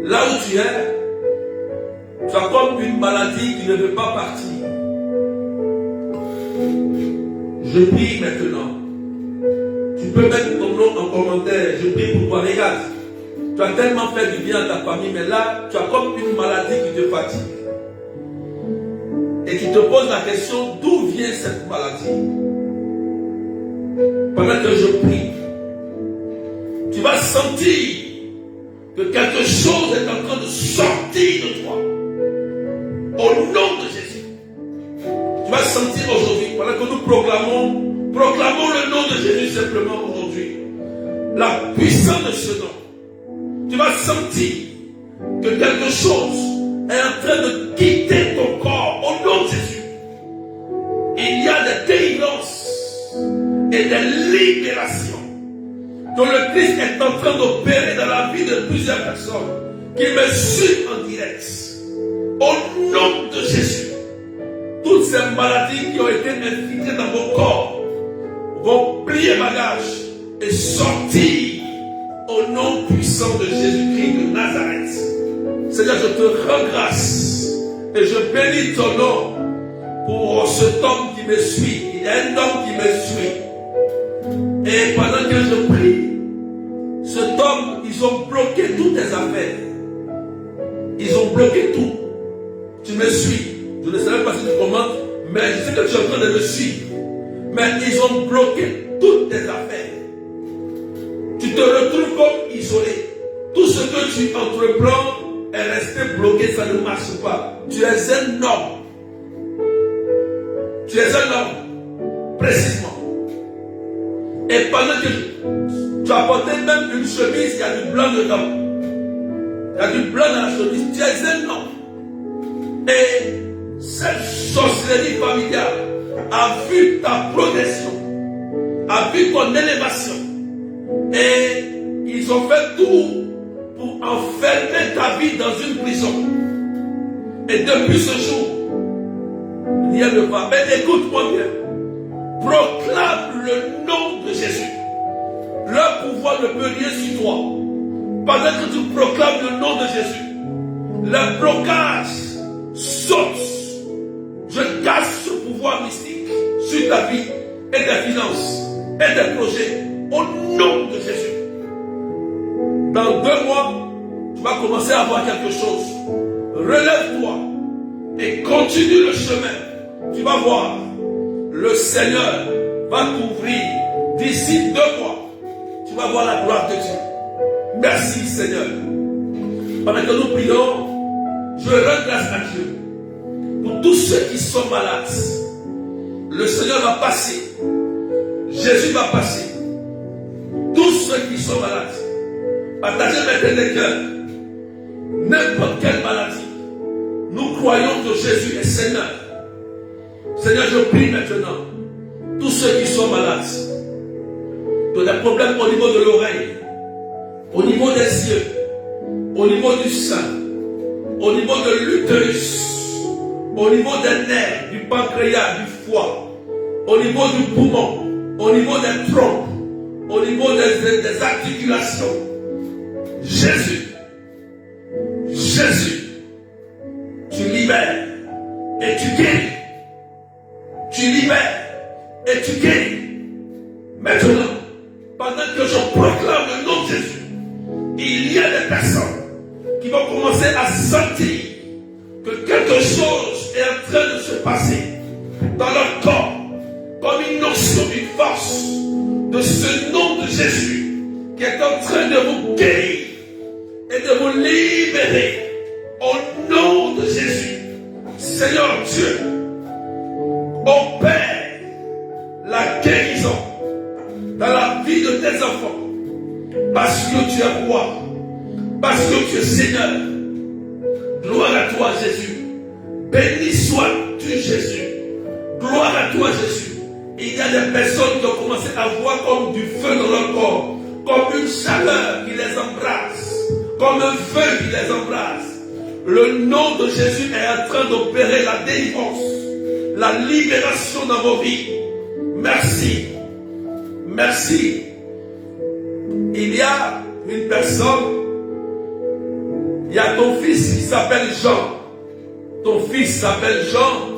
là où tu es, tu as comme une maladie qui ne veut pas partir. Je prie maintenant. Tu peux mettre ton nom en commentaire. Je prie pour toi. Regarde. Tu as tellement fait du bien à ta famille, mais là, tu as comme une maladie qui te fatigue. Et tu te poses la question, d'où vient cette maladie? Pendant que je prie, tu vas sentir que quelque chose est en train de sortir de toi. Au nom de Jésus. Tu vas sentir aujourd'hui, pendant que nous proclamons le nom de Jésus simplement aujourd'hui. La puissance de ce nom. Tu vas sentir que quelque chose est en train de quitter ton corps au nom de Jésus. Il y a des délivrances et des libérations que le Christ est en train d'opérer dans la vie de plusieurs personnes qui me suivent en direct. Au nom de Jésus, toutes ces maladies qui ont été infiltrées dans mon corps vont plier bagage et sortir au nom puissant de Jésus-Christ de Nazareth. Seigneur, je te rends grâce et je bénis ton nom pour cet homme qui me suit. Il y a un homme qui me suit. Et pendant que je prie, cet homme, ils ont bloqué toutes tes affaires. Ils ont bloqué tout. Tu me suis. Je ne sais pas si tu commentes, mais je sais que tu es en train de me suivre. Mais ils ont bloqué toutes tes affaires. Tu te retrouves comme isolé. Tout ce que tu entreprends est resté bloqué, ça ne marche pas. Tu es un homme. Tu es un homme, précisément. Et pendant que tu as porté même une chemise, il y a du blanc dedans. Il y a du blanc dans la chemise. Tu es un homme. Et cette sorcellerie familiale a vu ta progression, a vu ton élévation. Et ils ont fait tout pour enfermer ta vie dans une prison. Et depuis ce jour, rien ne va. Mais écoute-moi bien. Proclame le nom de Jésus. Leur pouvoir ne peut rien sur toi. Pendant que tu proclames le nom de Jésus, le blocage saute. Je casse ce pouvoir mystique sur ta vie et tes finances et tes projets au nom de Jésus. Dans 2 mois, tu vas commencer à voir quelque chose. Relève-toi et continue le chemin. Tu vas voir, le Seigneur va t'ouvrir d'ici 2 mois. Tu vas voir la gloire de Dieu. Merci Seigneur. Pendant que nous prions, je rends grâce à Dieu pour tous ceux qui sont malades. Le Seigneur va passer. Jésus va passer. Tous ceux qui sont malades. Partagez maintenant les cœurs. N'importe quelle maladie. Nous croyons que Jésus est Seigneur. Seigneur, je prie maintenant. Tous ceux qui sont malades, qui ont des problèmes au niveau de l'oreille, au niveau des yeux, au niveau du sein, au niveau de l'utérus, au niveau des nerfs, du pancréas, du foie, au niveau du poumon, au niveau des trompes, au niveau des articulations. Jésus, tu libères et tu guéris. Tu libères et tu guéris. Maintenant, pendant que je proclame le nom de Jésus, il y a des personnes qui vont commencer à sentir que quelque chose est en train de se passer dans leur corps, comme une notion, une force de ce nom de Jésus qui est en train de vous guérir et de vous libérer au nom de Jésus. Seigneur Dieu, opère la guérison dans la vie de tes enfants, parce que tu es roi, parce que tu es Seigneur. Gloire à toi Jésus. Béni sois-tu Jésus. Gloire à toi Jésus. Il y a des personnes qui ont commencé à voir comme du feu dans leur corps, comme une chaleur qui les embrasse, comme un feu qui les embrasse. Le nom de Jésus est en train d'opérer la délivrance, la libération dans vos vies. Merci. Merci. Il y a une personne, il y a ton fils qui s'appelle Jean. Ton fils s'appelle Jean.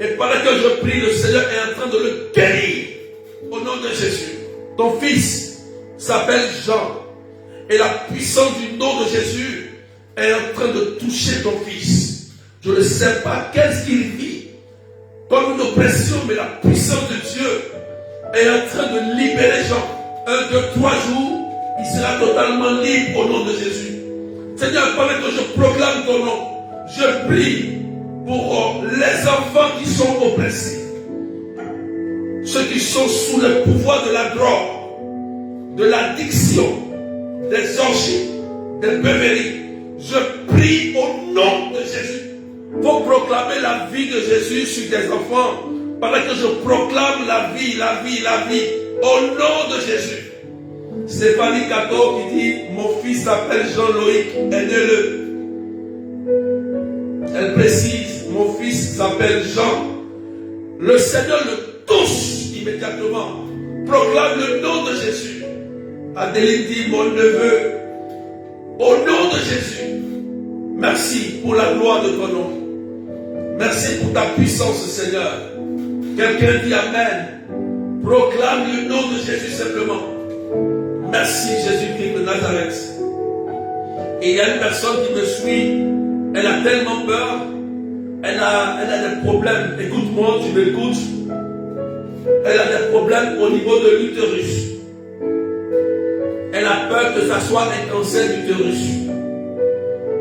Et pendant que je prie, le Seigneur est en train de le guérir. Au nom de Jésus. Ton fils s'appelle Jean. Et la puissance du nom de Jésus est en train de toucher ton fils. Je ne sais pas qu'est-ce qu'il vit comme une oppression, mais la puissance de Dieu est en train de libérer Jean. 1, 2, 3 jours, il sera totalement libre au nom de Jésus. Seigneur, pendant que je proclame ton nom, je prie pour les enfants qui sont oppressés, ceux qui sont sous le pouvoir de la drogue, de l'addiction, des orgies, des beuveries. Je prie au nom de Jésus pour proclamer la vie de Jésus sur tes enfants, pendant que je proclame la vie, au nom de Jésus. Stéphanie Cato qui dit, mon fils s'appelle Jean-Loïc, aidez-le. Elle précise, mon fils s'appelle Jean. Le Seigneur le touche immédiatement. Proclame le nom de Jésus. Adélie dit, mon neveu, au nom de Jésus, merci pour la gloire de ton nom. Merci pour ta puissance, Seigneur. Quelqu'un dit Amen. Proclame le nom de Jésus simplement. Merci Jésus-Christ de Nazareth. Et il y a une personne qui me suit, elle a tellement peur, elle a des problèmes. Écoute-moi, tu m'écoutes. Elle a des problèmes au niveau de l'utérus. Elle a peur que ça soit un cancer d'utérus.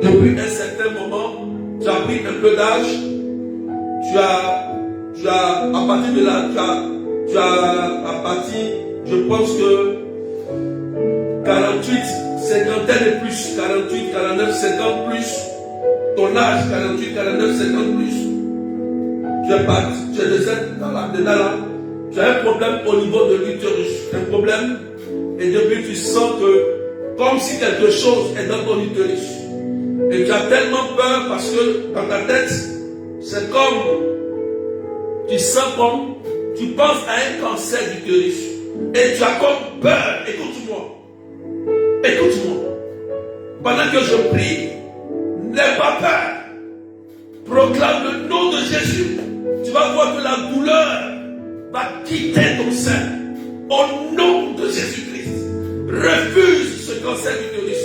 Depuis un certain moment, tu as pris un peu d'âge, tu as à partir de là, tu as à partir, je pense que 48, 50 et plus, 48, 49, 50 plus, ton âge, 48, 49, 50 plus, tu es parti, tu es dedans là, tu as un problème au niveau de l'utérus, un problème, et depuis tu sens que, comme si quelque chose est dans ton utérus, et tu as tellement peur parce que dans ta tête, c'est comme, tu sens comme, tu penses à un cancer d'utérus, et tu as comme peur, écoute-moi. Écoute-moi, pendant que je prie, n'aie pas peur. Proclame le nom de Jésus. Tu vas voir que la douleur va quitter ton sein. Au nom de Jésus-Christ. Refuse ce cancer d'utérus.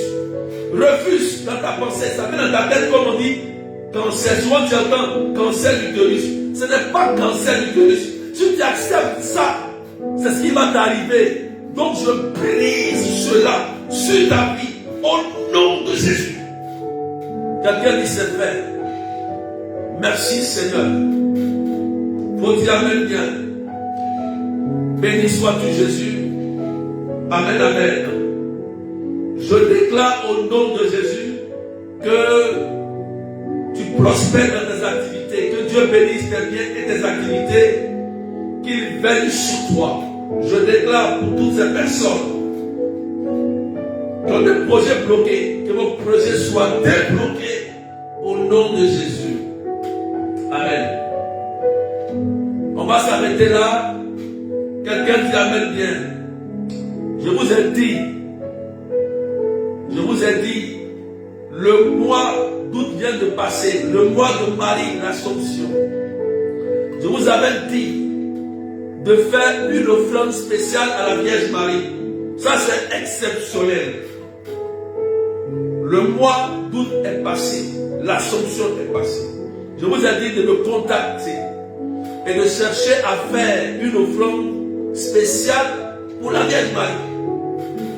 Refuse dans ta pensée. Ça vient dans ta tête comme on dit cancer. Souvent tu entends cancer d'utérus. Ce n'est pas cancer d'utérus. Si tu acceptes ça, c'est ce qui va t'arriver. Donc je brise cela sur ta vie au nom de Jésus. Quelqu'un dit c'est fait. Merci Seigneur. Faut dire Amen bien. Béni sois-tu Jésus. Amen, Amen. Je déclare au nom de Jésus que tu prospères dans tes activités, que Dieu bénisse tes biens et tes activités, qu'il veille sur toi. Je déclare pour toutes ces personnes qui ont des projets bloqués, que vos projets soient débloqués au nom de Jésus. Amen. On va s'arrêter là. Quelqu'un dit Amen bien. Je vous ai dit, le mois d'août vient de passer, le mois de Marie, l'Assomption. Je vous avais dit de faire une offrande spéciale à la Vierge Marie. Ça c'est exceptionnel. Le mois d'août est passé, l'Assomption est passée. Je vous ai dit de me contacter et de chercher à faire une offrande spéciale pour la Vierge Marie.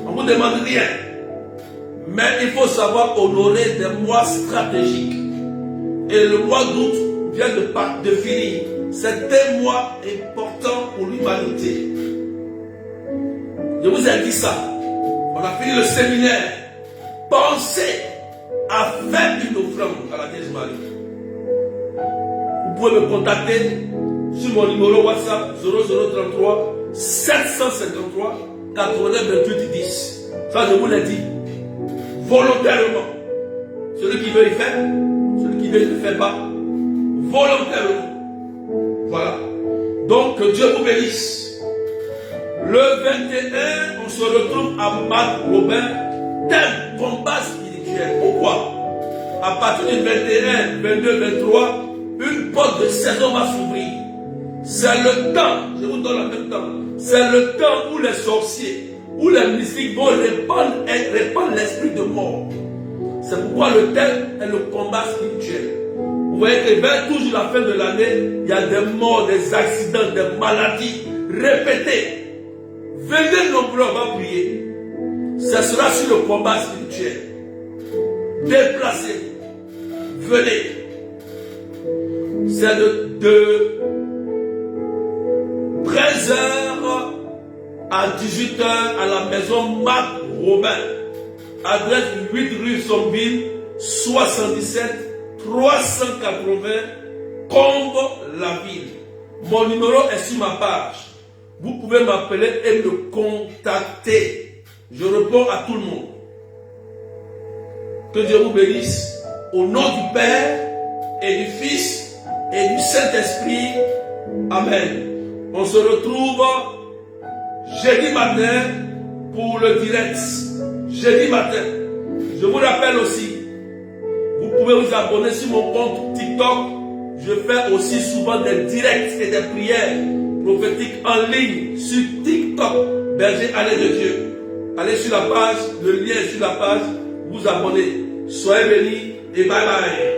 On ne vous demande rien. Mais il faut savoir honorer des mois stratégiques. Et le mois d'août vient de finir. C'est un mois important pour l'humanité. Je vous ai dit ça. On a fini le séminaire. Pensez à faire une offrande à la Vierge Marie. Vous pouvez me contacter sur mon numéro WhatsApp 0033 753 89 28 10. Ça, je vous l'ai dit. Volontairement. Celui qui veut y faire, celui qui veut ne fait pas. Volontairement. Voilà. Donc, que Dieu vous bénisse. Le 21, on se retrouve à Marc Robin, thème combat spirituel. Pourquoi? À partir du 21, 22, 23, une porte de saison va s'ouvrir. C'est le temps, je vous donne en même temps, c'est le temps où les sorciers, où les mystiques vont répandre l'esprit de mort. C'est pourquoi le thème est le combat spirituel. Vous voyez que vers toujours la fin de l'année, il y a des morts, des accidents, des maladies répétées. Venez nombreux, on va prier. Ce sera sur le combat spirituel. Déplacez-vous. Venez. C'est de 13h à 18h à la maison Marc Robin. Adresse 8 rue Sombine, 77 380 Combe-la-Ville. Mon numéro est sur ma page. Vous pouvez m'appeler et me contacter. Je réponds à tout le monde. Que Dieu vous bénisse. Au nom du Père et du Fils et du Saint-Esprit. Amen. On se retrouve jeudi matin pour le direct. Jeudi matin. Je vous rappelle aussi, vous pouvez vous abonner sur mon compte TikTok. Je fais aussi souvent des directs et des prières prophétiques en ligne sur TikTok. Berger Allez de Dieu. Allez sur la page, le lien est sur la page. Vous abonnez. Soyez bénis et bye bye.